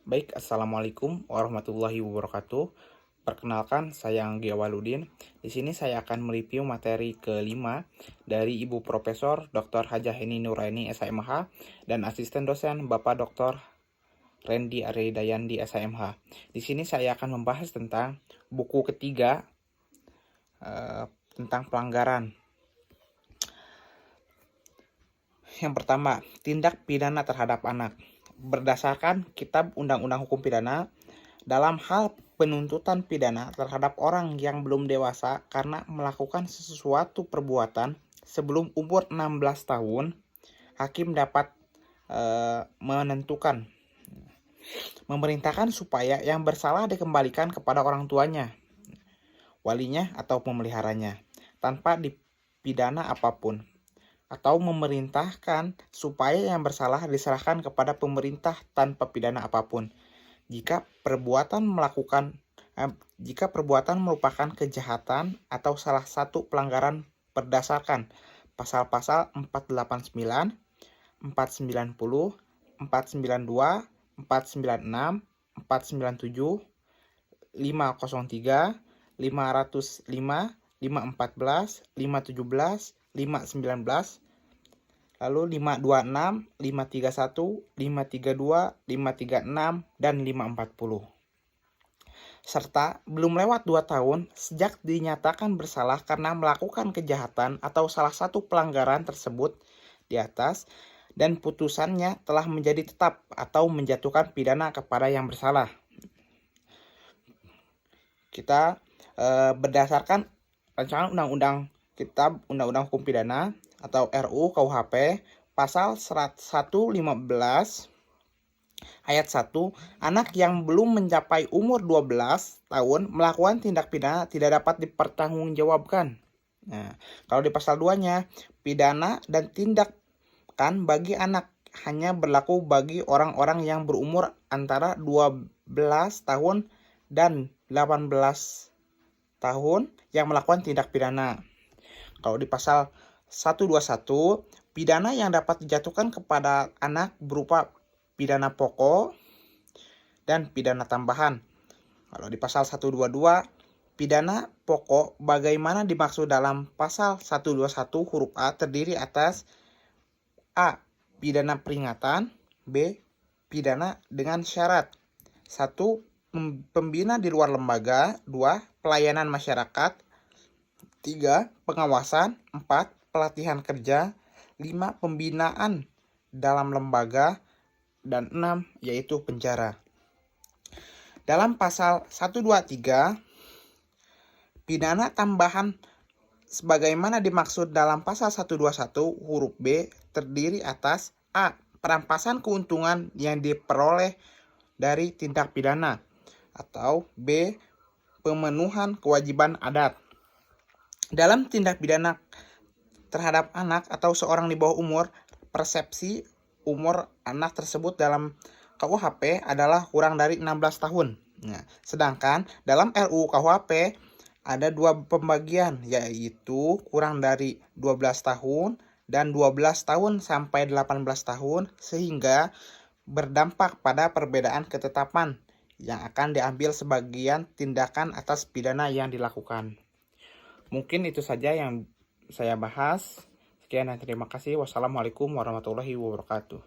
Baik, Assalamualaikum warahmatullahi wabarakatuh. Perkenalkan, saya Anggi Awaludin. Di sini saya akan mereview materi kelima dari Ibu Profesor Dr. Hajah Heni Nuraini SMH dan asisten dosen Bapak Dr. Randy Aridayandi SMH. Di sini saya akan membahas tentang buku ketiga tentang pelanggaran. Yang pertama, tindak pidana terhadap anak. Berdasarkan Kitab Undang-Undang Hukum Pidana, dalam hal penuntutan pidana terhadap orang yang belum dewasa karena melakukan sesuatu perbuatan sebelum umur 16 tahun, hakim dapat memerintahkan supaya yang bersalah dikembalikan kepada orang tuanya, walinya atau pemeliharanya, tanpa dipidana apapun, atau memerintahkan supaya yang bersalah diserahkan kepada pemerintah tanpa pidana apapun. Jika perbuatan merupakan kejahatan atau salah satu pelanggaran berdasarkan pasal-pasal 489, 490, 492, 496, 497, 503, 505, 514, 517, 519, lalu 526, 531, 532, 536, dan 540. Serta belum lewat 2 tahun sejak dinyatakan bersalah karena melakukan kejahatan atau salah satu pelanggaran tersebut di atas, dan putusannya telah menjadi tetap atau menjatuhkan pidana kepada yang bersalah. Kita berdasarkan rancangan undang-undang Kitab Undang-Undang Hukum Pidana atau RUU KUHP pasal 115 ayat 1, anak yang belum mencapai umur 12 tahun melakukan tindak pidana tidak dapat dipertanggungjawabkan. Nah, kalau di pasal 2-nya, pidana dan tindakan bagi anak hanya berlaku bagi orang-orang yang berumur antara 12 tahun dan 18 tahun yang melakukan tindak pidana. Kalau di pasal 121, pidana yang dapat dijatuhkan kepada anak berupa pidana pokok dan pidana tambahan. Kalau di pasal 122, pidana pokok bagaimana dimaksud dalam pasal 121 huruf A terdiri atas A. Pidana peringatan, B. Pidana dengan syarat. 1. Pembina di luar lembaga, 2. Pelayanan masyarakat, 3. Pengawasan, 4. Pelatihan kerja, 5. Pembinaan dalam lembaga, dan 6. Yaitu penjara. Dalam pasal 123, pidana tambahan sebagaimana dimaksud dalam pasal 121 huruf B terdiri atas A. Perampasan keuntungan yang diperoleh dari tindak pidana, atau B. Pemenuhan kewajiban adat. Dalam tindak pidana terhadap anak atau seorang di bawah umur, persepsi umur anak tersebut dalam KUHP adalah kurang dari 16 tahun. Nah, sedangkan dalam RUU KUHP ada 2 pembagian, yaitu kurang dari 12 tahun dan 12 tahun sampai 18 tahun, sehingga berdampak pada perbedaan ketetapan yang akan diambil sebagian tindakan atas pidana yang dilakukan. Mungkin itu saja yang saya bahas. Sekian dan terima kasih. Wassalamualaikum warahmatullahi wabarakatuh.